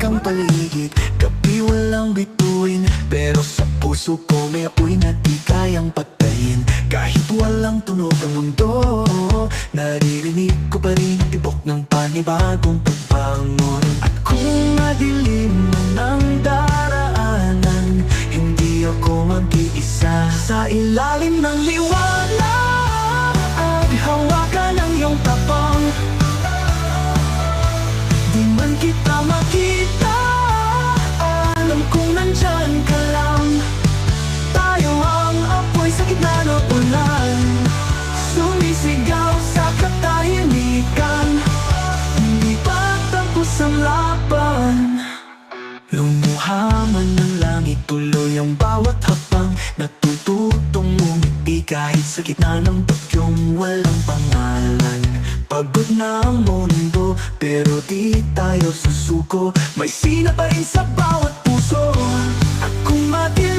ang paligid, gabi walang bituin, pero sa puso ko may apoy na di kayang patayin. Kahit walang tunog ang mundo, naririnig ko pa rin ang tibok ng panibagong pagbangon. At kung madilim man ang daraanan, hindi ako mag-iisa. Sa ilalim ng liwanag, hawakan ang iyong tapang. Di man kita makita, alam kong nandyan ka lang. Tayo ang apoy sa gitna ng ulan, sumisigaw sa katahimikan. Hindi pa tapos ang laban. Lumuha man ng langit, tuloy ang bawat hakbang. Natututong ngumiti kahit sa gitna ng bagyong walang pangalan. Pagod na ang mundo, pero di tayo susuko. May sina pa rin sa bawat puso. At kung madilim